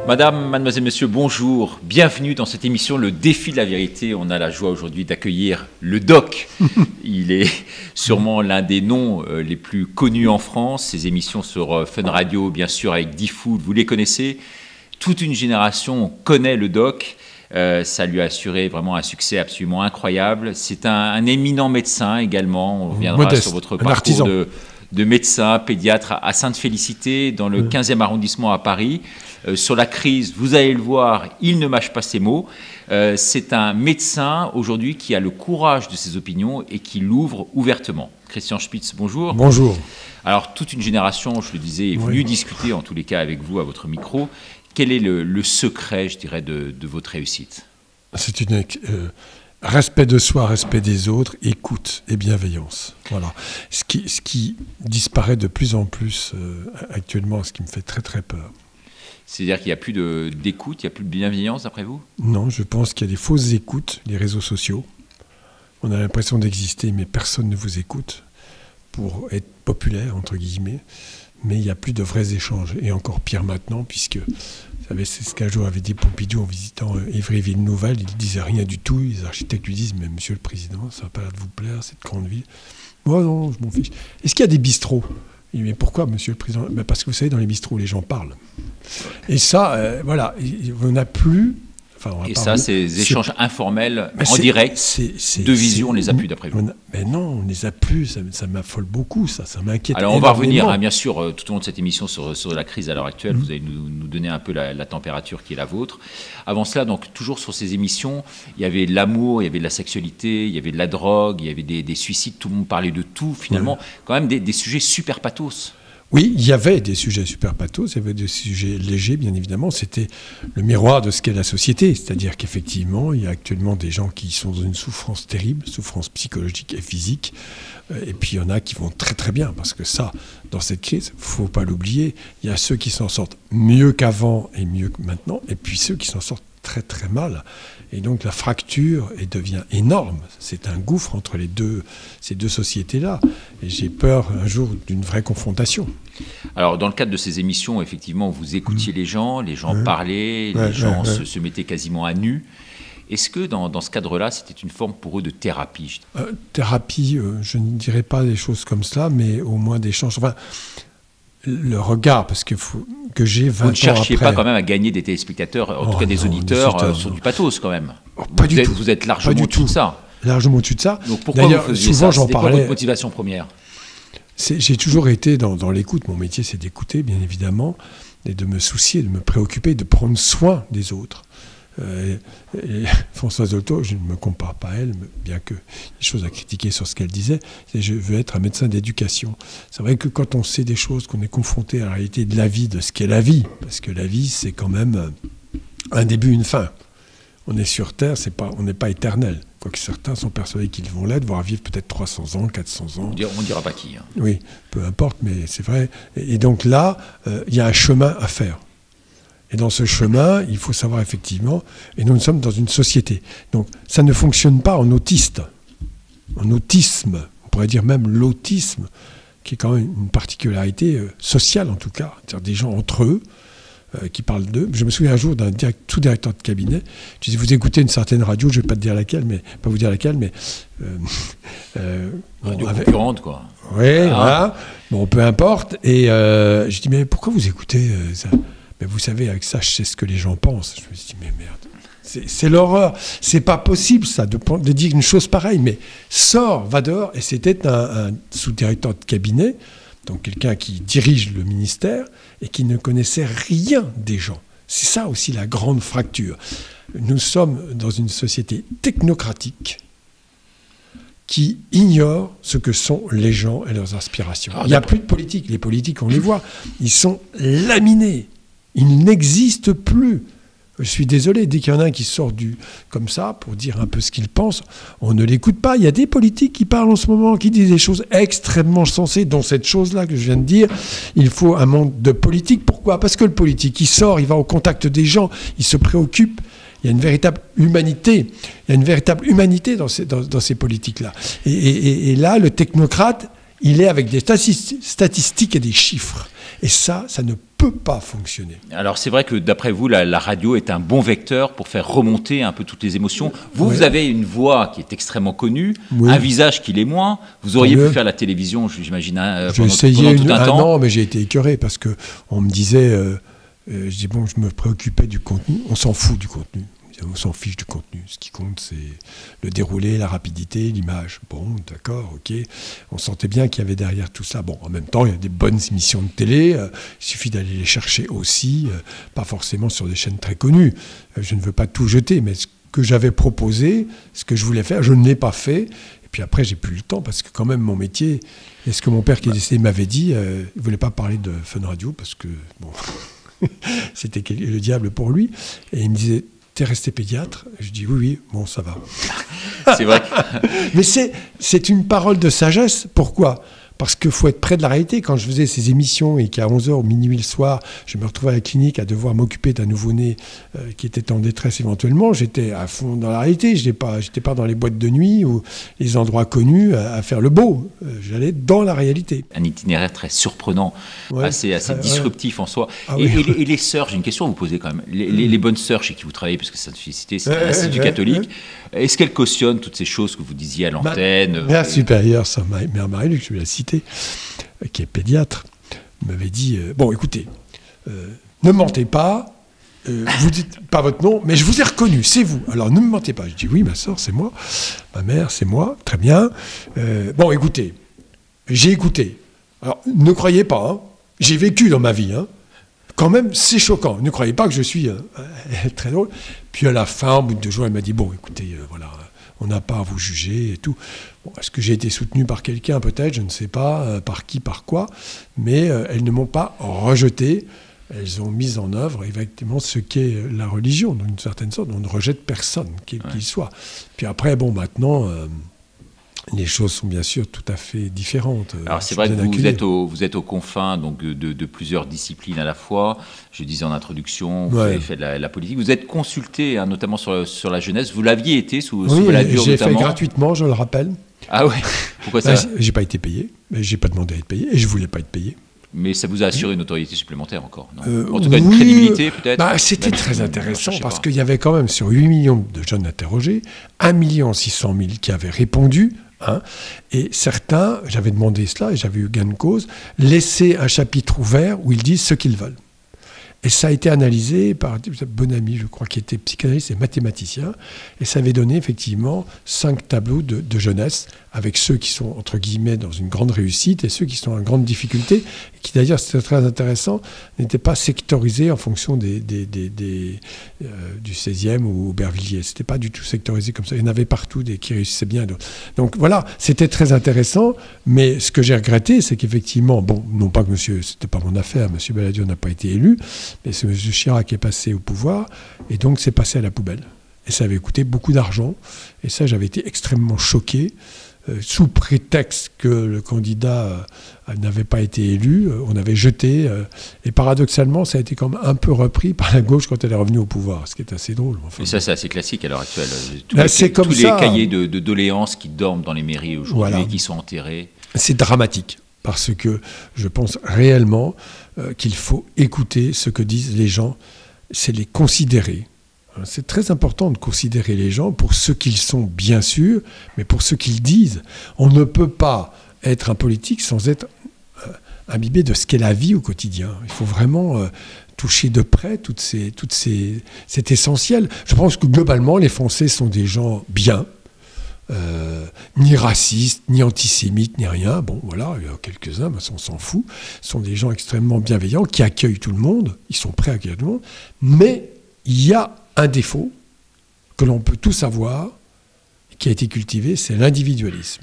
Madame, mademoiselle, monsieur, bonjour. Bienvenue dans cette émission Le Défi de la Vérité. On a la joie aujourd'hui d'accueillir le Doc. Il est sûrement l'un des noms les plus connus en France. Ses émissions sur Fun Radio, bien sûr, avec Diffood, vous les connaissez. Toute une génération connaît le Doc. Ça lui a assuré vraiment un succès absolument incroyable. C'est un éminent médecin également. On reviendra modeste, sur votre parcours de médecin pédiatre à Sainte-Félicité, dans le 15e arrondissement à Paris. Sur la crise, vous allez le voir, il ne mâche pas ses mots. C'est un médecin aujourd'hui qui a le courage de ses opinions et qui l'ouvre ouvertement. Christian Spitz, bonjour. Bonjour. Alors, toute une génération, je le disais, est venue discuter, en tous les cas avec vous, à votre micro. Quel est le secret, je dirais, de votre réussite? C'est respect de soi, respect des autres, écoute et bienveillance. Voilà. Ce qui disparaît de plus en plus actuellement, ce qui me fait très très peur. C'est-à-dire qu'il n'y a plus d'écoute, il n'y a plus de bienveillance, d'après vous? Non, je pense qu'il y a des fausses écoutes, les réseaux sociaux. On a l'impression d'exister, mais personne ne vous écoute pour être populaire, entre guillemets. Mais il n'y a plus de vrais échanges. Et encore pire maintenant, puisque, vous savez, c'est ce qu'un jour avait dit Pompidou en visitant Évry-Ville-Nouvelle. Il ne disait rien du tout. Les architectes lui disent « Mais monsieur le président, ça n'a pas l'air de vous plaire, cette grande ville. » Moi, non, je m'en fiche. Est-ce qu'il y a des bistrots? Il dit, mais pourquoi, monsieur le président? Parce que vous savez, dans les bistrots, les gens parlent. Et ça, voilà, on n'a plus... Et ça, ces échanges informels, en direct, de vision, on ne les a plus, d'après vous? Mais non, on ne les a plus, ça m'affole beaucoup, ça m'inquiète. Alors, on va revenir, bien sûr, tout au long de cette émission sur la crise à l'heure actuelle. Vous allez nous donner un peu la température qui est la vôtre. Avant cela, donc, toujours sur ces émissions, il y avait de l'amour, il y avait de la sexualité, il y avait de la drogue, il y avait des suicides, tout le monde parlait de tout, finalement. Quand même des sujets super pathos. Oui, il y avait des sujets super pathos, il y avait des sujets légers, bien évidemment. C'était le miroir de ce qu'est la société. C'est-à-dire qu'effectivement, il y a actuellement des gens qui sont dans une souffrance terrible, souffrance psychologique et physique. Et puis, il y en a qui vont très très bien. Parce que ça, dans cette crise, il ne faut pas l'oublier, il y a ceux qui s'en sortent mieux qu'avant et mieux que maintenant. Et puis ceux qui s'en sortent très très mal. Et donc la fracture devient énorme. C'est un gouffre entre ces deux sociétés-là. Et j'ai peur un jour d'une vraie confrontation. Alors dans le cadre de ces émissions, effectivement, vous écoutiez les gens parlaient, les gens se mettaient quasiment à nu. Est-ce que dans ce cadre-là, c'était une forme pour eux de thérapie? Thérapie, je ne dirais pas des choses comme cela, mais au moins d'échanges. Enfin, le regard, parce que j'ai 20 ans après... Vous ne cherchiez pas quand même à gagner des téléspectateurs, en tout cas des auditeurs, sur du pathos quand même. Vous êtes largement au-dessus de ça. Largement au-dessus de ça. Donc pourquoi vous faisiez souvent, ça? C'était quoi votre motivation première? J'ai toujours été dans l'écoute. Mon métier, c'est d'écouter, bien évidemment, et de me soucier, de me préoccuper, de prendre soin des autres. Et Françoise Dolto, je ne me compare pas à elle, bien que des choses à critiquer sur ce qu'elle disait, c'est je veux être un médecin d'éducation. C'est vrai que quand on sait des choses, qu'on est confronté à la réalité de la vie, de ce qu'est la vie, parce que la vie, c'est quand même un début, une fin. On est sur Terre, on n'est pas éternel. Quoique certains sont persuadés qu'ils vont l'être, voire vivre peut-être 300 ans, 400 ans. On ne dira pas qui. Hein. Oui, peu importe, mais c'est vrai. Et donc là, il y a un chemin à faire. Et dans ce chemin, il faut savoir effectivement, et nous sommes dans une société. Donc ça ne fonctionne pas en autiste, en autisme, on pourrait dire même l'autisme, qui est quand même une particularité sociale en tout cas, c'est-à-dire des gens entre eux qui parlent d'eux. Je me souviens un jour d'un sous-directeur de cabinet, je disais, vous écoutez une certaine radio, je ne vais pas vous dire laquelle, mais... radio concurrente, quoi. Oui, voilà, bon, peu importe. Et je dis, mais pourquoi vous écoutez ça? Mais vous savez, avec ça, je sais ce que les gens pensent. Je me suis dit, mais merde, c'est l'horreur. C'est pas possible, ça, de dire une chose pareille. Mais sors, va dehors. Et c'était un sous-directeur de cabinet, donc quelqu'un qui dirige le ministère et qui ne connaissait rien des gens. C'est ça aussi la grande fracture. Nous sommes dans une société technocratique qui ignore ce que sont les gens et leurs aspirations. Il n'y a plus de politique. Les politiques, on les voit, ils sont laminés. Ils n'existent plus. Je suis désolé, dès qu'il y en a un qui sort comme ça pour dire un peu ce qu'il pense, on ne l'écoute pas. Il y a des politiques qui parlent en ce moment, qui disent des choses extrêmement sensées, dont cette chose-là que je viens de dire. Il faut un monde de politique. Pourquoi? Parce que le politique, il sort, il va au contact des gens, il se préoccupe. Il y a une véritable humanité. Il y a une véritable humanité dans ces politiques-là. Et là, le technocrate, il est avec des statistiques et des chiffres. Et ça ne peut pas fonctionner. Alors c'est vrai que d'après vous, la radio est un bon vecteur pour faire remonter un peu toutes les émotions. Vous avez une voix qui est extrêmement connue, un visage qui l'est moins. Vous auriez pu faire la télévision, j'imagine, j'ai essayé tout un temps, mais j'ai été écœuré parce qu'on me disait, je dis bon, je me préoccupais du contenu. On s'en fout du contenu. On s'en fiche du contenu. Ce qui compte, c'est le déroulé, la rapidité, l'image. Bon, d'accord, ok. On sentait bien qu'il y avait derrière tout ça. Bon, en même temps, il y a des bonnes émissions de télé. Il suffit d'aller les chercher aussi. Pas forcément sur des chaînes très connues. Je ne veux pas tout jeter, mais ce que j'avais proposé, ce que je voulais faire, je ne l'ai pas fait. Et puis après, j'ai plus le temps parce que quand même, mon métier... Et ce que mon père qui est décédé m'avait dit, il ne voulait pas parler de Fun Radio parce que, bon, c'était le diable pour lui. Et il me disait... T'es resté pédiatre? Je dis oui, bon, ça va. C'est vrai. Mais c'est une parole de sagesse. Pourquoi? Parce qu'il faut être près de la réalité. Quand je faisais ces émissions et qu'à 11h ou minuit le soir, je me retrouvais à la clinique à devoir m'occuper d'un nouveau-né qui était en détresse éventuellement, j'étais à fond dans la réalité. Je n'étais pas dans les boîtes de nuit ou les endroits connus à faire le beau. J'allais dans la réalité. Un itinéraire très surprenant, assez disruptif en soi. Ah et les sœurs, j'ai une question à vous poser quand même. Les bonnes sœurs chez qui vous travaillez, puisque ça te fait citer, c'est l'Institut catholique. Est-ce qu'elles cautionnent toutes ces choses que vous disiez à l'antenne? Mère supérieure, Mère Marie-Luc, je vais la citer, qui est pédiatre, m'avait dit bon, écoutez, ne mentez pas, vous dites pas votre nom, mais je vous ai reconnu, c'est vous. Alors ne me mentez pas. Je dis oui, ma soeur, c'est moi, ma mère, c'est moi, très bien. Bon, écoutez, j'ai écouté. Alors ne croyez pas, hein, j'ai vécu dans ma vie, hein. Quand même, c'est choquant. Ne croyez pas que je suis très drôle. Puis à la fin, au bout de 2 jours, elle m'a dit bon, écoutez, voilà, on n'a pas à vous juger et tout. Bon, est-ce que j'ai été soutenu par quelqu'un? Peut-être, je ne sais pas, par qui, par quoi. Mais elles ne m'ont pas rejeté. Elles ont mis en œuvre effectivement ce qu'est la religion, d'une certaine sorte. On ne rejette personne, quel qu'il soit. Puis après, bon, maintenant... les choses sont bien sûr tout à fait différentes. Alors c'est vrai que vous êtes aux confins donc, de plusieurs disciplines à la fois. Je disais en introduction, vous avez fait de la politique. Vous êtes consulté notamment sur la jeunesse. Vous l'aviez été sous Balladur j'ai notamment. Fait gratuitement, je le rappelle. Ah ouais. Pourquoi ça? J'ai pas été payé, mais j'ai pas demandé à être payé et je voulais pas être payé. Mais ça vous a assuré une notoriété supplémentaire encore, non? En tout cas, une crédibilité peut-être. C'était très intéressant parce qu'il y avait quand même sur 8 millions de jeunes interrogés, 1 600 000 qui avaient répondu. Hein, et certains, j'avais demandé cela et j'avais eu gain de cause, laisser un chapitre ouvert où ils disent ce qu'ils veulent. Et ça a été analysé par un bon ami, je crois, qui était psychanalyste et mathématicien. Et ça avait donné effectivement 5 tableaux de jeunesse, avec ceux qui sont, entre guillemets, dans une grande réussite et ceux qui sont en grande difficulté, et qui d'ailleurs, c'était très intéressant, n'étaient pas sectorisés en fonction du 16e ou Aubervilliers. C'était pas du tout sectorisé comme ça. Il y en avait partout des qui réussissaient bien. Donc voilà, c'était très intéressant. Mais ce que j'ai regretté, c'est qu'effectivement, bon, non pas que c'était pas mon affaire, M. Balladur n'a pas été élu, mais c'est M. Chirac est passé au pouvoir, et donc c'est passé à la poubelle. Et ça avait coûté beaucoup d'argent. Et ça, j'avais été extrêmement choqué. Sous prétexte que le candidat n'avait pas été élu, on avait jeté. Et paradoxalement, ça a été quand même un peu repris par la gauche quand elle est revenue au pouvoir, ce qui est assez drôle. Enfin, et ça, c'est assez classique à l'heure actuelle. Tous les cahiers de doléances qui dorment dans les mairies aujourd'hui, qui sont enterrés. C'est dramatique, parce que je pense réellement qu'il faut écouter ce que disent les gens, c'est les considérer. C'est très important de considérer les gens pour ce qu'ils sont, bien sûr, mais pour ce qu'ils disent. On ne peut pas être un politique sans être imbibé de ce qu'est la vie au quotidien. Il faut vraiment toucher de près c'est essentiel. Je pense que globalement, les Français sont des gens bien, ni racistes, ni antisémites, ni rien. Bon, voilà, il y a quelques-uns, mais on s'en fout. Ce sont des gens extrêmement bienveillants qui accueillent tout le monde. Ils sont prêts à accueillir tout le monde. Mais il y a un défaut que l'on peut tous avoir, qui a été cultivé, c'est l'individualisme.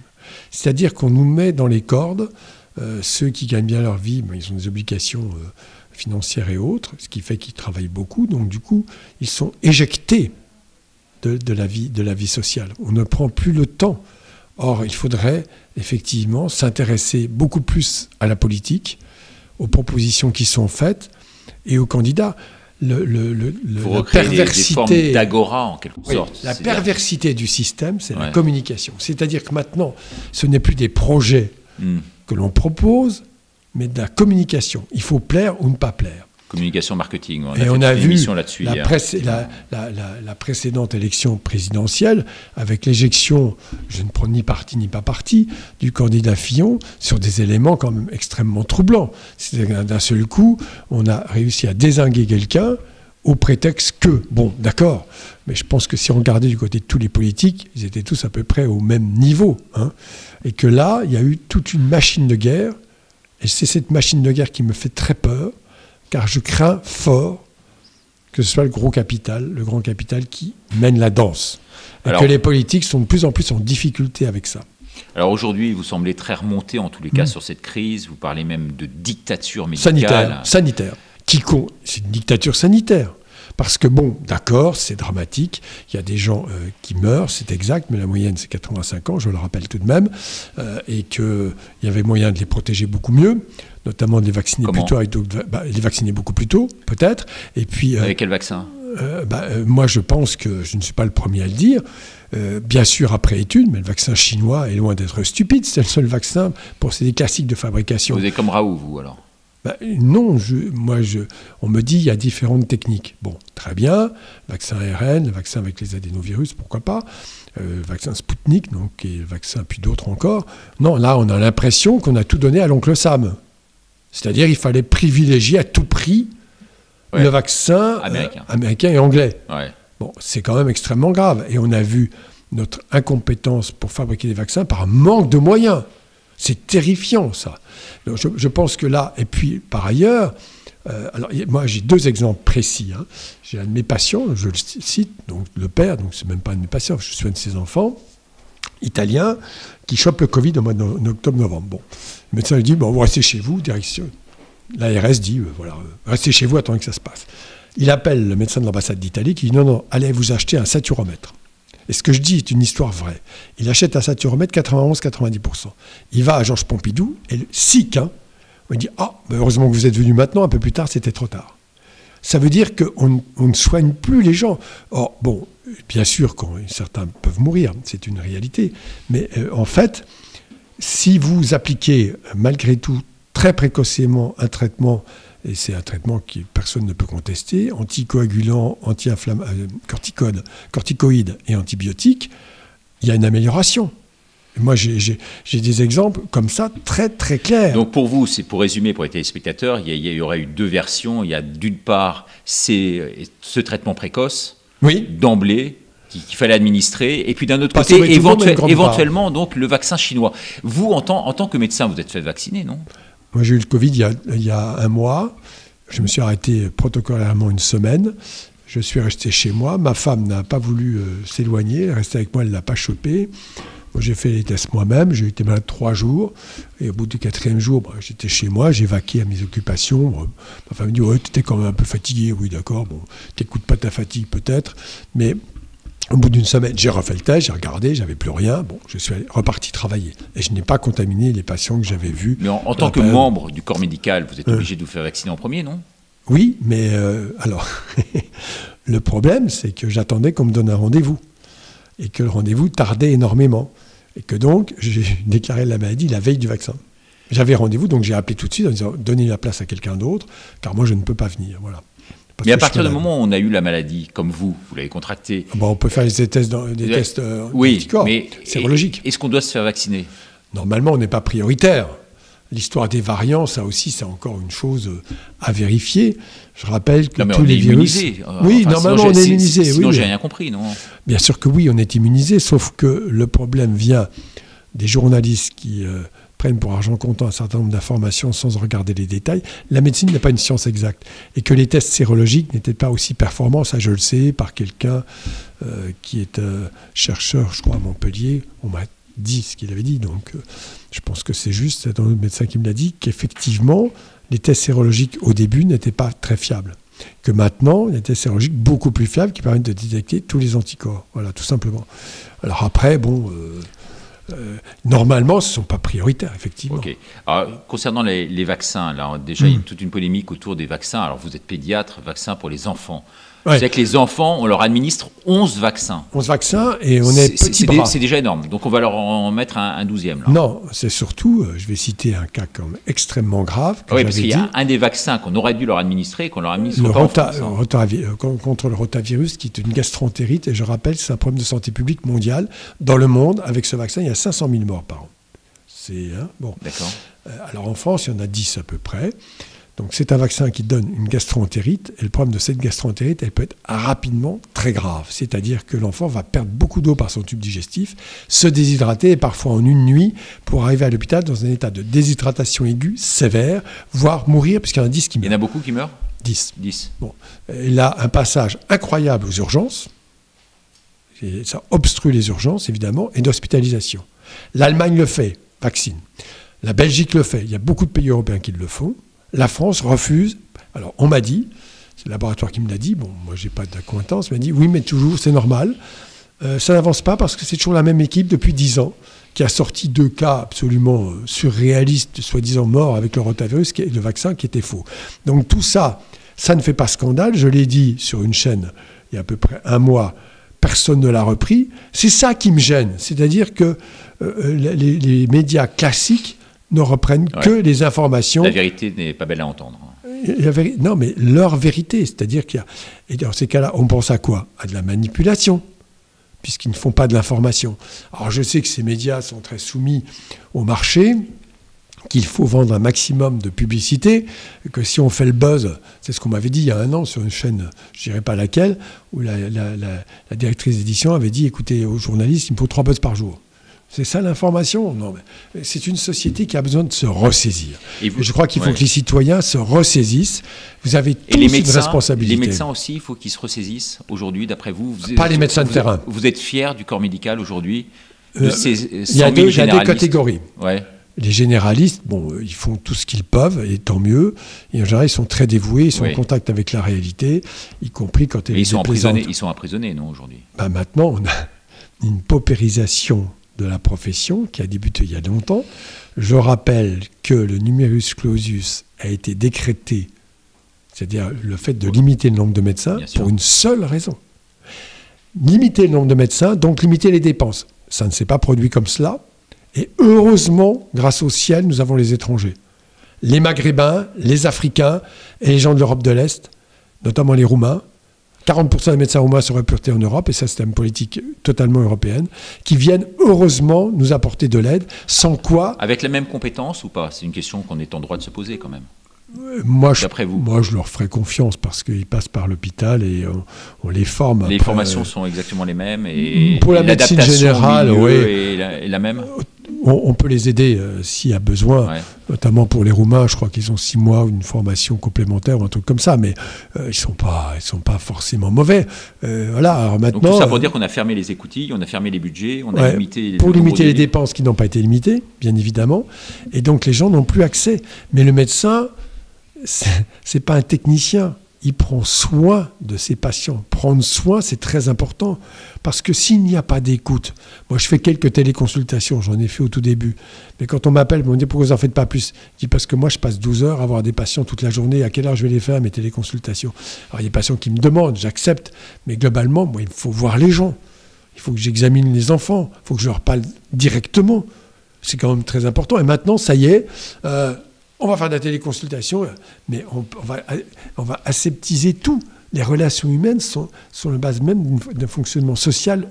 C'est-à-dire qu'on nous met dans les cordes, ceux qui gagnent bien leur vie, ils ont des obligations financières et autres, ce qui fait qu'ils travaillent beaucoup, donc du coup, ils sont éjectés de la vie sociale. On ne prend plus le temps. Or, il faudrait effectivement s'intéresser beaucoup plus à la politique, aux propositions qui sont faites et aux candidats. Faut recréer des formes d'agora en quelque sorte. La perversité du système, c'est la communication. C'est-à-dire que maintenant, ce n'est plus des projets que l'on propose, mais de la communication. Il faut plaire ou ne pas plaire. Communication marketing. On a vu là-dessus la précédente élection présidentielle avec l'éjection, je ne prends ni parti ni pas parti, du candidat Fillon sur des éléments quand même extrêmement troublants. C'est-à-dire d'un seul coup, on a réussi à dézinguer quelqu'un au prétexte que, bon, d'accord, mais je pense que si on regardait du côté de tous les politiques, ils étaient tous à peu près au même niveau. Et que là, il y a eu toute une machine de guerre, et c'est cette machine de guerre qui me fait très peur, car je crains fort que ce soit le grand capital qui mène la danse. Et que les politiques sont de plus en plus en difficulté avec ça. Alors aujourd'hui, vous semblez très remonté en tous les cas sur cette crise. Vous parlez même de dictature médicale. Sanitaire. C'est une dictature sanitaire. Parce que bon, d'accord, c'est dramatique, il y a des gens qui meurent, c'est exact, mais la moyenne c'est 85 ans, je le rappelle tout de même, et qu'il y avait moyen de les protéger beaucoup mieux, notamment de les vacciner plus tôt, les vacciner beaucoup plus tôt, peut-être. Et puis, avec quel vaccin ? Moi je pense que je ne suis pas le premier à le dire, bien sûr après étude, mais le vaccin chinois est loin d'être stupide, c'est le seul vaccin pour ces classiques de fabrication. Vous êtes comme Raoult, vous alors ? Non, on me dit il y a différentes techniques. Bon, très bien, vaccin ARN, le vaccin avec les adénovirus, pourquoi pas, vaccin Sputnik, donc, et le vaccin puis d'autres encore. Non, là, on a l'impression qu'on a tout donné à l'oncle Sam. C'est-à-dire il fallait privilégier à tout prix le vaccin américain et anglais. Ouais. Bon, c'est quand même extrêmement grave. Et on a vu notre incompétence pour fabriquer des vaccins par un manque de moyens. C'est terrifiant, ça. Donc, je pense que là, et puis par ailleurs, alors moi j'ai deux exemples précis. J'ai un de mes patients, je le cite, donc le père, donc c'est même pas un de mes patients, je suis un de ses enfants, italien, qui chope le Covid au mois d'octobre-novembre. Bon, le médecin lui dit, bon, vous restez chez vous, direction. L'ARS dit, voilà, restez chez vous, attendez que ça se passe. Il appelle le médecin de l'ambassade d'Italie qui dit, non, allez vous acheter un saturomètre. Et ce que je dis est une histoire vraie. Il achète un saturomètre 91-90%. Il va à Georges Pompidou et le SIC, il dit « Ah, heureusement que vous êtes venu maintenant, un peu plus tard, c'était trop tard. » Ça veut dire qu'on ne soigne plus les gens. Or, bon, bien sûr, certains peuvent mourir, c'est une réalité. Mais en fait, si vous appliquez malgré tout très précocement un traitement, et c'est un traitement que personne ne peut contester, anticoagulant, corticoïdes et antibiotiques, il y a une amélioration. Et moi, j'ai des exemples comme ça très très clairs. Donc pour vous, c'est pour résumer pour les téléspectateurs, il y aurait eu deux versions. Il y a d'une part ce traitement précoce, d'emblée, qu'il fallait administrer, et puis d'un autre côté, éventuellement donc, le vaccin chinois. Vous, en tant que médecin, vous êtes fait vacciner, non ? Moi, j'ai eu le Covid il y a un mois. Je me suis arrêté protocolairement une semaine. Je suis resté chez moi. Ma femme n'a pas voulu s'éloigner. Elle est restée avec moi, elle ne l'a pas chopé. Moi, j'ai fait les tests moi-même. J'ai été malade 3 jours. Et au bout du 4e jour, j'étais chez moi. J'ai vaqué à mes occupations. Ma femme me dit « Ouais, tu étais quand même un peu fatigué. » Oui, d'accord. Bon, tu n'écoutes pas ta fatigue peut-être. Mais au bout d'une semaine, j'ai refait le test, j'ai regardé, j'avais plus rien. Bon, je suis reparti travailler. Et je n'ai pas contaminé les patients que j'avais vus. Mais en tant que membre du corps médical, vous êtes obligé de vous faire vacciner en premier, non ? Oui, mais alors, le problème, c'est que j'attendais qu'on me donne un rendez-vous. Et que le rendez-vous tardait énormément. Et que donc, j'ai déclaré la maladie la veille du vaccin. J'avais rendez-vous, donc j'ai appelé tout de suite en disant « Donnez la place à quelqu'un d'autre, car moi, je ne peux pas venir. » Voilà. Mais à partir du moment où on a eu la maladie, comme vous l'avez contractée... on peut faire des tests anticorps, mais sérologiques. Est-ce qu'on doit se faire vacciner ? Normalement, on n'est pas prioritaire. L'histoire des variants, ça aussi, c'est encore une chose à vérifier. Je rappelle que tous les virus... Oui, normalement, on est immunisé. Sinon, j'ai rien compris, non ? Bien sûr que oui, on est immunisé, sauf que le problème vient des journalistes qui... prennent pour argent comptant un certain nombre d'informations sans regarder les détails. La médecine n'est pas une science exacte. Et que les tests sérologiques n'étaient pas aussi performants, ça je le sais, par quelqu'un qui est chercheur, je crois, à Montpellier. On m'a dit ce qu'il avait dit, donc je pense que c'est juste, c'est un autre médecin qui me l'a dit, qu'effectivement, les tests sérologiques au début n'étaient pas très fiables. Que maintenant, il y a des tests sérologiques beaucoup plus fiables qui permettent de détecter tous les anticorps. Voilà, tout simplement. Alors après, bon... normalement, ce ne sont pas prioritaires, effectivement. Ok. Alors, concernant les vaccins, là, déjà, il y a toute une polémique autour des vaccins. Alors, vous êtes pédiatre, vaccin pour les enfants. Ouais. C'est-à-dire que les enfants, on leur administre 11 vaccins. 11 vaccins et on est petits bras. C'est déjà énorme. Donc on va leur en mettre un 12e. Là. Non, c'est surtout, je vais citer un cas comme extrêmement grave. Oui, parce qu'il y a un des vaccins qu'on aurait dû leur administrer, qu'on leur administre pas contre le rotavirus, qui est une gastroentérite. Et je rappelle, c'est un problème de santé publique mondiale. Dans le monde, avec ce vaccin, il y a 500 000 morts par an. C'est bon. D'accord. Alors en France, il y en a 10 à peu près. Donc c'est un vaccin qui donne une gastroentérite, et le problème de cette gastroentérite, elle peut être rapidement très grave. C'est-à-dire que l'enfant va perdre beaucoup d'eau par son tube digestif, se déshydrater, et parfois en une nuit, pour arriver à l'hôpital dans un état de déshydratation aiguë, sévère, voire mourir, puisqu'il y en a 10 qui meurent. Il y en a beaucoup qui meurent ? 10. 10. Bon. Et là, un passage incroyable aux urgences, et ça obstrue les urgences, évidemment, et d'hospitalisation. L'Allemagne le fait, vaccine. La Belgique le fait, il y a beaucoup de pays européens qui le font. La France refuse. Alors, on m'a dit, c'est le laboratoire qui me l'a dit, bon, moi, j'ai pas d'acquaintance, m'a dit, oui, mais toujours, c'est normal. Ça n'avance pas parce que c'est toujours la même équipe depuis 10 ans qui a sorti 2 cas absolument surréalistes, soi-disant morts avec le rotavirus, le vaccin qui était faux. Donc, tout ça, ça ne fait pas scandale. Je l'ai dit sur une chaîne il y a à peu près un mois, personne ne l'a repris. C'est ça qui me gêne. C'est-à-dire que les médias classiques ne reprennent que les informations. La vérité n'est pas belle à entendre. Non, mais leur vérité, c'est-à-dire qu'il y a... Et dans ces cas-là, on pense à quoi ? À de la manipulation, puisqu'ils ne font pas de l'information. Alors je sais que ces médias sont très soumis au marché, qu'il faut vendre un maximum de publicité, que si on fait le buzz, c'est ce qu'on m'avait dit il y a un an sur une chaîne, je ne dirais pas laquelle, où la directrice d'édition avait dit, écoutez, aux journalistes, il me faut 3 buzz par jour. C'est ça l'information ? Non, mais c'est une société qui a besoin de se ressaisir. Et je crois qu'il faut que les citoyens se ressaisisse. Vous avez tous une responsabilité. Les médecins aussi, il faut qu'ils se ressaisissent aujourd'hui, d'après vous. Pas les médecins de terrain. Vous êtes fiers du corps médical aujourd'hui de ces 100 000 il y a des catégories. Ouais. Les généralistes, bon, ils font tout ce qu'ils peuvent, et tant mieux. Et en général, ils sont très dévoués, ils sont en contact avec la réalité, y compris quand elle est déplaisante. Ils sont emprisonnés, non, aujourd'hui ? Maintenant, on a une paupérisation de la profession qui a débuté il y a longtemps. Je rappelle que le numerus clausus a été décrété, c'est-à-dire le fait de limiter le nombre de médecins, pour une seule raison. Limiter le nombre de médecins, donc limiter les dépenses. Ça ne s'est pas produit comme cela. Et heureusement, grâce au ciel, nous avons les étrangers. Les Maghrébins, les Africains et les gens de l'Europe de l'Est, notamment les Roumains. 40% des médecins roumains sont reportés en Europe, et ça c'est une politique totalement européenne, qui viennent heureusement nous apporter de l'aide, sans quoi... Avec les mêmes compétences ou pas ? C'est une question qu'on est en droit de se poser quand même. D'après vous ? Moi, je leur ferai confiance parce qu'ils passent par l'hôpital et on les forme. Les formations sont exactement les mêmes et pour la médecine générale, est la même. On peut les aider s'il y a besoin, notamment pour les Roumains. Je crois qu'ils ont 6 mois ou une formation complémentaire ou un truc comme ça, mais ils sont pas forcément mauvais. Voilà. Alors maintenant, donc tout ça pour dire qu'on a fermé les écoutilles, on a fermé les budgets, on a limité pour limiter les dépenses qui n'ont pas été limitées, bien évidemment, et donc les gens n'ont plus accès. Mais le médecin, c'est pas un technicien. Il prend soin de ses patients. Prendre soin, c'est très important. Parce que s'il n'y a pas d'écoute, moi je fais quelques téléconsultations, j'en ai fait au tout début. Mais quand on m'appelle, on me dit pourquoi vous n'en faites pas plus ? Je dis parce que moi je passe 12 heures à voir des patients toute la journée. À quelle heure je vais les faire, mes téléconsultations ? Alors il y a des patients qui me demandent, j'accepte. Mais globalement, moi il faut voir les gens. Il faut que j'examine les enfants. Il faut que je leur parle directement. C'est quand même très important. Et maintenant, ça y est... on va faire de la téléconsultation, mais on va aseptiser tout. Les relations humaines sont la base même d'un fonctionnement social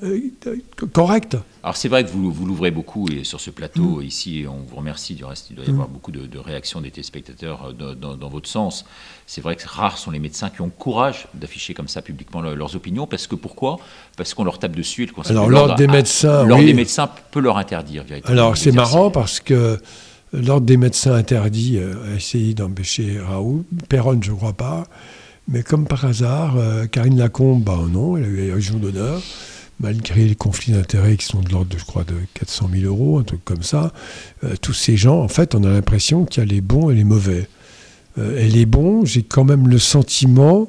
correct. Alors c'est vrai que vous l'ouvrez beaucoup et sur ce plateau ici, on vous remercie du reste, il doit y avoir beaucoup de réactions des téléspectateurs dans votre sens. C'est vrai que rares sont les médecins qui ont le courage d'afficher comme ça publiquement leurs opinions. Pourquoi ? Parce qu'on leur tape dessus et le Conseil de l'ordre. Alors l'ordre des médecins peut leur interdire véritablement. Alors c'est marrant parce que l'ordre des médecins interdit a essayé d'empêcher Raoult. Perron, je ne crois pas. Mais comme par hasard, Karine Lacombe, non, elle a eu la Légion d'honneur, malgré les conflits d'intérêts qui sont de l'ordre, je crois, de 400 000 €, un truc comme ça. Tous ces gens, en fait, on a l'impression qu'il y a les bons et les mauvais. Et les bons, j'ai quand même le sentiment...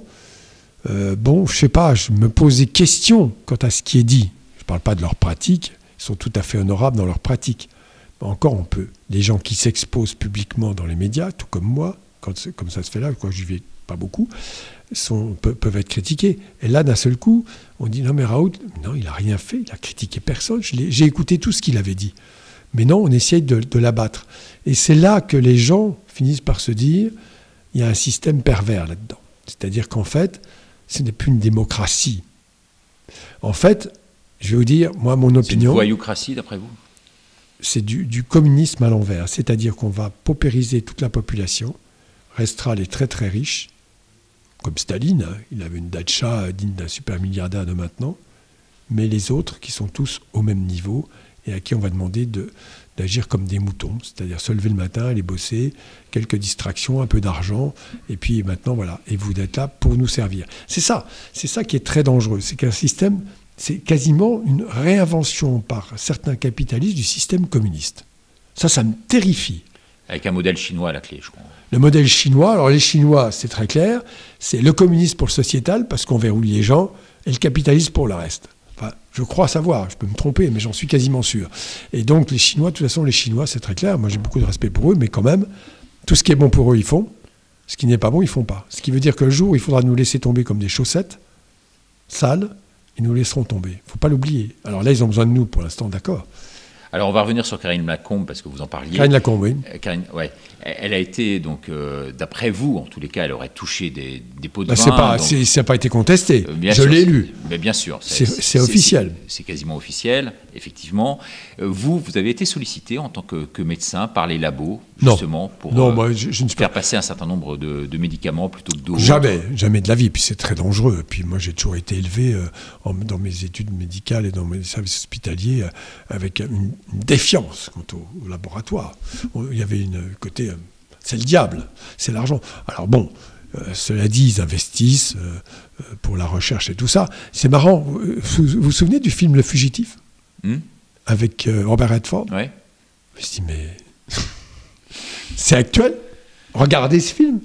je ne sais pas, je me pose des questions quant à ce qui est dit. Je ne parle pas de leur pratique, ils sont tout à fait honorables dans leur pratique. Encore, on peut. Les gens qui s'exposent publiquement dans les médias, tout comme moi, comme ça se fait là, je crois que j'y vais pas beaucoup, peuvent être critiqués. Et là, d'un seul coup, on dit non mais Raoult, non, il n'a rien fait, il n'a critiqué personne. J'ai écouté tout ce qu'il avait dit. Mais non, on essaye de l'abattre. Et c'est là que les gens finissent par se dire, il y a un système pervers là-dedans. C'est-à-dire qu'en fait, ce n'est plus une démocratie. En fait, je vais vous dire, moi, mon opinion... C'est une voyoucratie, d'après vous ? C'est du communisme à l'envers. C'est-à-dire qu'on va paupériser toute la population, restera les très très riches, comme Staline, hein, il avait une datcha digne d'un super milliardaire de maintenant, mais les autres qui sont tous au même niveau et à qui on va demander d'agir comme des moutons, c'est-à-dire se lever le matin, aller bosser, quelques distractions, un peu d'argent, et puis maintenant voilà, et vous êtes là pour nous servir. C'est ça qui est très dangereux, c'est qu'un système, c'est quasiment une réinvention par certains capitalistes du système communiste. Ça me terrifie. Avec un modèle chinois à la clé, je crois. Le modèle chinois, alors les Chinois, c'est très clair, c'est le communisme pour le sociétal, parce qu'on verrouille les gens, et le capitalisme pour le reste. Enfin, je crois savoir, je peux me tromper, mais j'en suis quasiment sûr. Et donc les Chinois, de toute façon, les Chinois, c'est très clair, moi j'ai beaucoup de respect pour eux, mais quand même, tout ce qui est bon pour eux, ils font. Ce qui n'est pas bon, ils font pas. Ce qui veut dire que le jour où il faudra nous laisser tomber comme des chaussettes, sales, ils nous laisseront tomber. Il ne faut pas l'oublier. Alors là, ils ont besoin de nous pour l'instant, d'accord. Alors on va revenir sur Karine Lacombe, parce que vous en parliez. Karine Lacombe, oui. Karine, ouais. Elle a été, donc, d'après vous, en tous les cas, elle aurait touché des pots de vin. Ça n'a pas été contesté. Je l'ai lu. Mais bien sûr. C'est officiel. C'est quasiment officiel, effectivement. Vous avez été sollicité en tant que médecin par les labos, justement, pour moi, je ne suis faire passer un certain nombre de médicaments plutôt que d'autres. Jamais de la vie. Puis c'est très dangereux. Puis moi, j'ai toujours été élevé dans mes études médicales et dans mes services hospitaliers avec une défiance quant au laboratoire. Il y avait une côté... c'est le diable, c'est l'argent. Alors bon, cela dit, ils investissent pour la recherche et tout ça. C'est marrant. Vous vous souvenez du film Le Fugitif avec Robert Redford? Oui. Je me suis dit, mais... c'est actuel. Regardez ce film.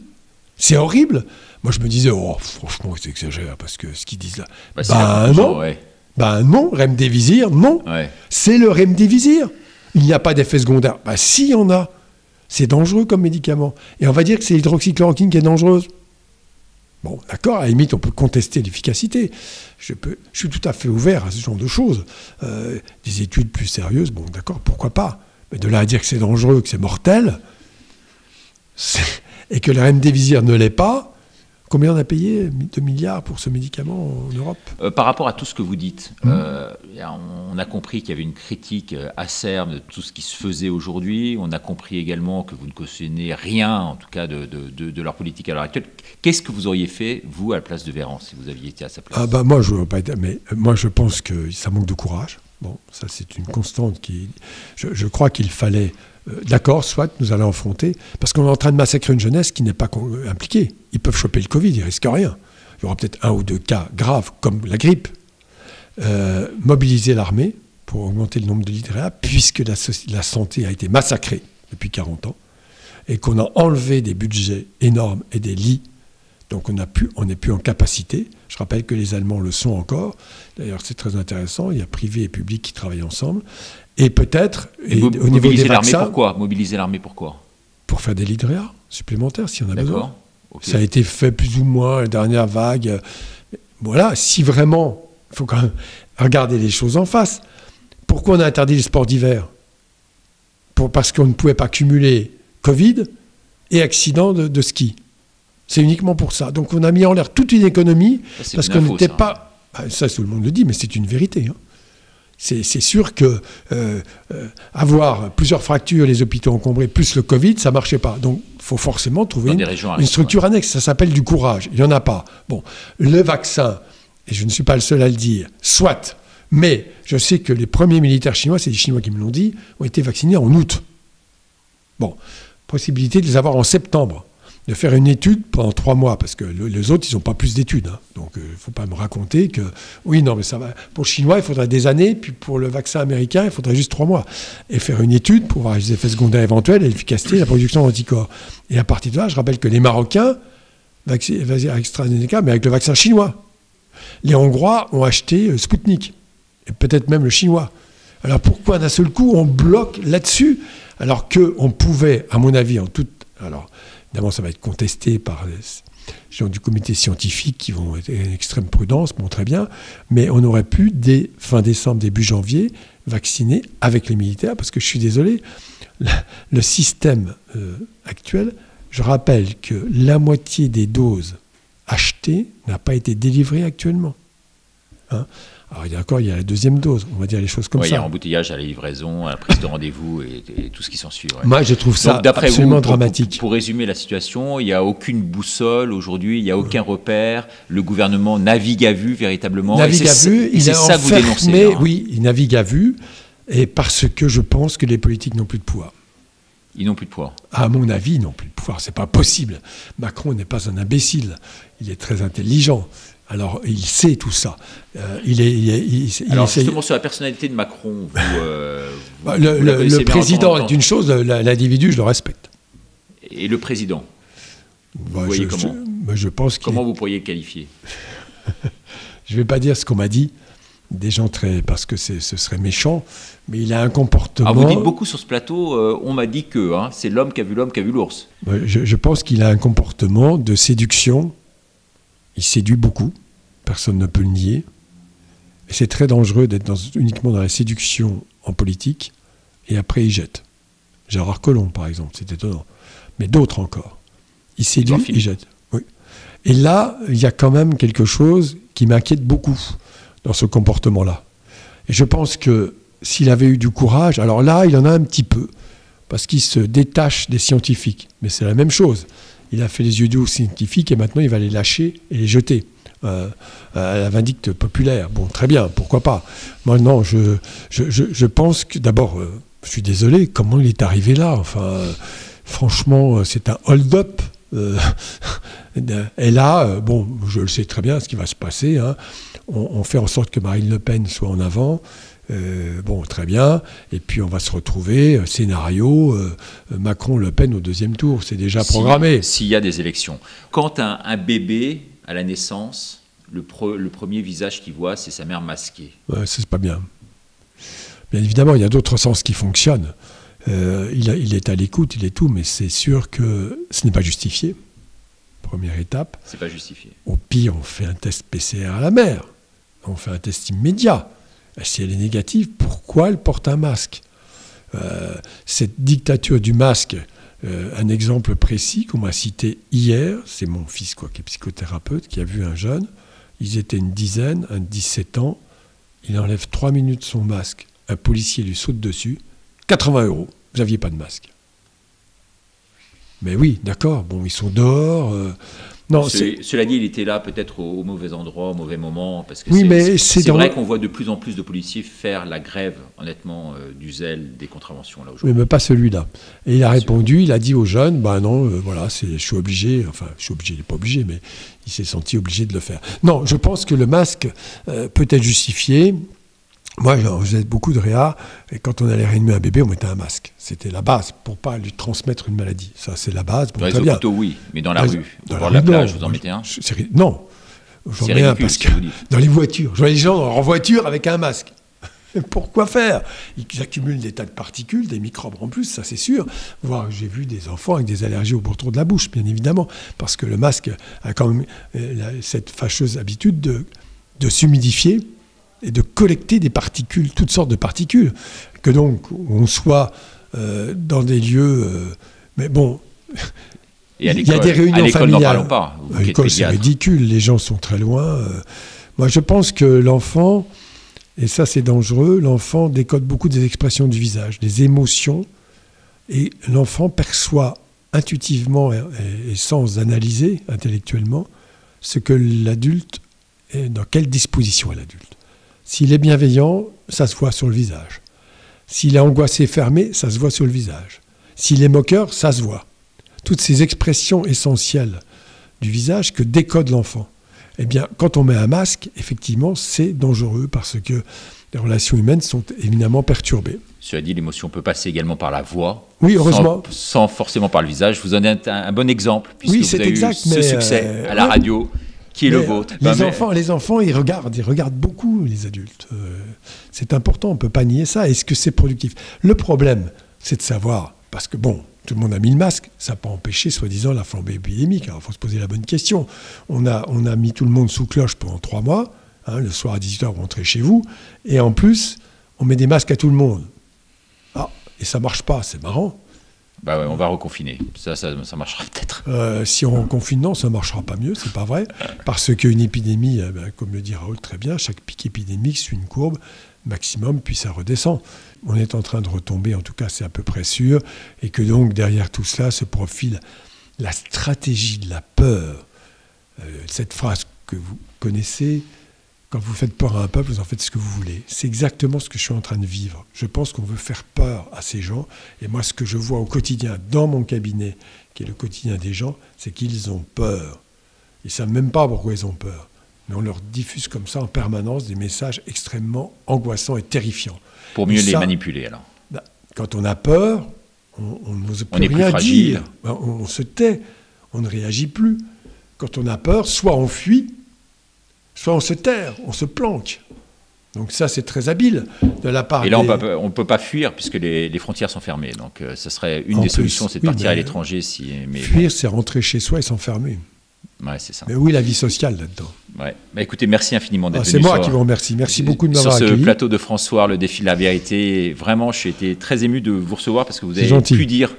C'est horrible. Moi, je me disais, oh, franchement, c'est exagéré, parce que ce qu'ils disent là... non. Ouais. Non, Remdesivir, non. Ouais. C'est le Remdesivir. Il n'y a pas d'effet secondaire. Si, il y en a. C'est dangereux comme médicament. Et on va dire que c'est l'hydroxychloroquine qui est dangereuse. Bon, d'accord, à la limite, on peut contester l'efficacité. Je suis tout à fait ouvert à ce genre de choses. Des études plus sérieuses, bon, d'accord, pourquoi pas. Mais de là à dire que c'est dangereux, que c'est mortel, et que le Remdesivir ne l'est pas, combien on a payé 2 milliards pour ce médicament en Europe? Par rapport à tout ce que vous dites, on a compris qu'il y avait une critique acerbe de tout ce qui se faisait aujourd'hui. On a compris également que vous ne cautionnez rien, en tout cas, de leur politique à l'heure actuelle. Qu'est-ce que vous auriez fait, vous, à la place de Véran, si vous aviez été à sa place? Moi, je pense que ça manque de courage. Bon, ça, c'est une constante qui... Je crois qu'il fallait... d'accord, soit nous allons affronter, parce qu'on est en train de massacrer une jeunesse qui n'est pas impliquée. Ils peuvent choper le Covid, ils ne risquent rien. Il y aura peut-être 1 ou 2 cas graves, comme la grippe. Mobiliser l'armée pour augmenter le nombre de lits de réa, puisque la santé a été massacrée depuis 40 ans, et qu'on a enlevé des budgets énormes et des lits, donc on n'est plus en capacité. Je rappelle que les Allemands le sont encore. D'ailleurs, c'est très intéressant, il y a privé et public qui travaillent ensemble. Et peut-être, au niveau des vaccins... Mobiliser l'armée pourquoi? Pour faire des lits de réa supplémentaires, s'il y en a besoin. Okay. Ça a été fait plus ou moins, la dernière vague. Voilà, si vraiment... Il faut quand même regarder les choses en face. Pourquoi on a interdit les sports d'hiver? Parce qu'on ne pouvait pas cumuler Covid et accident de ski. C'est uniquement pour ça. Donc on a mis en l'air toute une économie, parce qu'on n'était pas... Ça, tout le monde le dit, mais c'est une vérité. C'est sûr que avoir plusieurs fractures, les hôpitaux encombrés, plus le Covid, ça ne marchait pas. Donc il faut forcément trouver une structure annexe. Ça s'appelle du courage. Il n'y en a pas. Bon, le vaccin, et je ne suis pas le seul à le dire, soit, mais je sais que les premiers militaires chinois, c'est les Chinois qui me l'ont dit, ont été vaccinés en août. Bon, possibilité de les avoir en septembre. De faire une étude pendant 3 mois, parce que les autres, ils n'ont pas plus d'études. Donc, il ne faut pas me raconter que... Oui, non, mais ça va. Pour le chinois, il faudrait des années, puis pour le vaccin américain, il faudrait juste 3 mois. Et faire une étude pour voir les effets secondaires éventuels et l'efficacité de la production d'anticorps. Et à partir de là, je rappelle que les Marocains, vaccinés avec AstraZeneca, mais avec le vaccin chinois. Les Hongrois ont acheté Sputnik, et peut-être même le chinois. Alors pourquoi d'un seul coup, on bloque là-dessus, alors qu'on pouvait, à mon avis, en toute... Alors, évidemment, ça va être contesté par gens du comité scientifique qui vont être en extrême prudence, bon, très bien, mais on aurait pu, dès fin décembre, début janvier, vacciner avec les militaires, parce que je suis désolé, le système actuel, je rappelle que la moitié des doses achetées n'a pas été délivrée actuellement. Hein? Alors, il y a la deuxième dose, on va dire les choses comme ça. Il y a embouteillage à la livraison, à la prise de rendez-vous et tout ce qui s'ensuit. Ouais. Moi, je trouve ça absolument dramatique. Pour résumer la situation, il n'y a aucune boussole aujourd'hui, il n'y a aucun repère. Le gouvernement navigue à vue véritablement. Navigue à vue, il est ça que vous dénoncez. Hein. Oui, il navigue à vue, et parce que je pense que les politiques n'ont plus de pouvoir. Ils n'ont plus de pouvoir. À mon avis, ils n'ont plus de pouvoir. C'est pas possible. Macron n'est pas un imbécile. Il est très intelligent. Alors, il sait tout ça. Alors, justement, sur la personnalité de Macron, le président est une chose, l'individu, je le respecte. Et le président, vous voyez comment je pense comment vous pourriez le qualifier? Je ne vais pas dire ce qu'on m'a dit, des gens parce que ce serait méchant, mais il a un comportement... Alors, vous dites beaucoup sur ce plateau, on m'a dit que c'est l'homme qui a vu l'ours. Je pense qu'il a un comportement de séduction. Il séduit beaucoup, personne ne peut le nier. Et c'est très dangereux d'être uniquement dans la séduction en politique, et après il jette. Gérard Collomb, par exemple, c'est étonnant. Mais d'autres encore. Il séduit, il jette. Oui. Et là, il y a quand même quelque chose qui m'inquiète beaucoup dans ce comportement-là. Et je pense que s'il avait eu du courage, alors là, il en a un petit peu, parce qu'il se détache des scientifiques. Mais c'est la même chose. Il a fait les yeux doux aux scientifiques et maintenant il va les lâcher et les jeter à la vindicte populaire. Bon, très bien, pourquoi pas. Moi, non, je pense que d'abord, je suis désolé, comment il est arrivé là? Enfin, franchement, c'est un hold-up. Et là, bon, je le sais très bien ce qui va se passer. Hein. On fait en sorte que Marine Le Pen soit en avant. Bon, très bien. Et puis on va se retrouver, scénario, Macron-Le Pen au deuxième tour. C'est déjà programmé. S'il y a des élections. Quand un bébé, à la naissance, le premier visage qu'il voit, c'est sa mère masquée. Ouais, c'est pas bien. Bien évidemment, il y a d'autres sens qui fonctionnent. Il est à l'écoute, il est tout, mais c'est sûr que ce n'est pas justifié. Première étape. C'est pas justifié. Au pire, on fait un test PCR à la mère. On fait un test immédiat. Si elle est négative, pourquoi elle porte un masque? Cette dictature du masque, un exemple précis qu'on m'a cité hier, c'est mon fils qui est psychothérapeute, qui a vu un jeune, ils étaient une dizaine, un de 17 ans, il enlève 3 minutes son masque, un policier lui saute dessus, 80 €, vous n'aviez pas de masque. Mais oui, d'accord, bon, ils sont dehors... Non, cela dit, il était là peut-être au mauvais endroit, au mauvais moment, parce que oui, c'est vrai qu'on voit de plus en plus de policiers faire la grève, honnêtement, du zèle des contraventions là aujourd'hui. Mais pas celui-là. Et il a répondu, il a dit aux jeunes, non, voilà, je suis obligé, enfin, je suis obligé, il n'est pas obligé, mais il s'est senti obligé de le faire. Non, je pense que le masque peut être justifié. Moi, je faisais beaucoup de réa, et quand on allait réanimer un bébé, on mettait un masque. C'était la base, pour ne pas lui transmettre une maladie. Ça, c'est la base. Bon, dans les hôpitaux, oui, mais dans la rue, dans la plage, vous en mettez un? Non, j'en mets un parce que dans les voitures. Je vois les gens en voiture avec un masque. Pourquoi faire? Ils accumulent des tas de particules, des microbes en plus, ça c'est sûr. Voire, j'ai vu des enfants avec des allergies au pourtour de la bouche, bien évidemment, parce que le masque a quand même cette fâcheuse habitude de s'humidifier et de collecter des particules, toutes sortes de particules, que donc on soit dans des lieux... mais bon, il y a des réunions familiales. N'en parlons pas. À l'école, c'est ridicule, les gens sont très loin. Moi, je pense que l'enfant, et ça c'est dangereux, l'enfant décode beaucoup des expressions du visage, des émotions, et l'enfant perçoit intuitivement et sans analyser intellectuellement ce que l'adulte est, dans quelle disposition est l'adulte. S'il est bienveillant, ça se voit sur le visage. S'il est angoissé, fermé, ça se voit sur le visage. S'il est moqueur, ça se voit. Toutes ces expressions essentielles du visage que décode l'enfant. Eh bien, quand on met un masque, effectivement, c'est dangereux parce que les relations humaines sont éminemment perturbées. Cela dit, l'émotion peut passer également par la voix. Oui, heureusement. Sans forcément par le visage. Je vous en donne un bon exemple, puisque oui, vous avez eu ce succès à la radio. Qui est le vôtre. Les enfants, ils regardent beaucoup les adultes. C'est important, on ne peut pas nier ça. Est-ce que c'est productif? Le problème, c'est de savoir, parce que bon, Tout le monde a mis le masque. Ça n'a pas empêché, soi-disant, la flambée épidémique. Alors, il faut se poser la bonne question. On a mis tout le monde sous cloche pendant 3 mois. Le soir à 18h, vous rentrez chez vous. Et en plus, on met des masques à tout le monde. Ah, et ça ne marche pas. C'est marrant. Bah ouais, on va reconfiner. Ça marchera peut-être. Si on reconfine, non, ça ne marchera pas mieux. C'est pas vrai. Parce qu'une épidémie, comme le dit Raoul très bien, chaque pic épidémique suit une courbe maximum, puis ça redescend. On est en train de retomber, en tout cas c'est à peu près sûr, et que donc derrière tout cela se profile la stratégie de la peur. Cette phrase que vous connaissez, quand vous faites peur à un peuple, vous en faites ce que vous voulez. C'est exactement ce que je suis en train de vivre. Je pense qu'on veut faire peur à ces gens, et moi ce que je vois au quotidien, dans mon cabinet, qui est le quotidien des gens, c'est qu'ils ont peur. Ils ne savent même pas pourquoi ils ont peur. Mais on leur diffuse comme ça en permanence des messages extrêmement angoissants et terrifiants. Pour mieux les manipuler, alors. Quand on a peur, on n'ose plus rien dire. On se tait, on ne réagit plus. Quand on a peur, soit on fuit, soit on se terre, on se planque. Donc ça, c'est très habile de la part. Et là, on ne peut pas fuir puisque les frontières sont fermées. Donc ça serait une des solutions, c'est de partir à l'étranger. Fuir, c'est rentrer chez soi et s'enfermer. Ouais, c'est ça. Mais oui, la vie sociale là-dedans. Ouais. Bah, écoutez, merci infiniment d'être venu. C'est moi qui vous remercie. Merci beaucoup de m'avoir accueilli. Sur ce plateau de François, le défi de la vérité. Vraiment, j'ai été très ému de vous recevoir parce que vous avez pu dire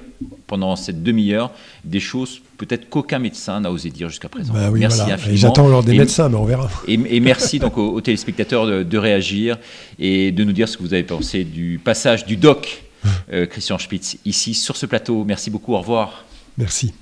pendant cette demi-heure des choses peut-être qu'aucun médecin n'a osé dire jusqu'à présent. Oui, merci voilà. infiniment. J'attends alors des médecins, mais on verra. Et merci donc aux téléspectateurs de réagir et de nous dire ce que vous avez pensé du passage du doc Christian Spitz ici sur ce plateau. Merci beaucoup. Au revoir. Merci.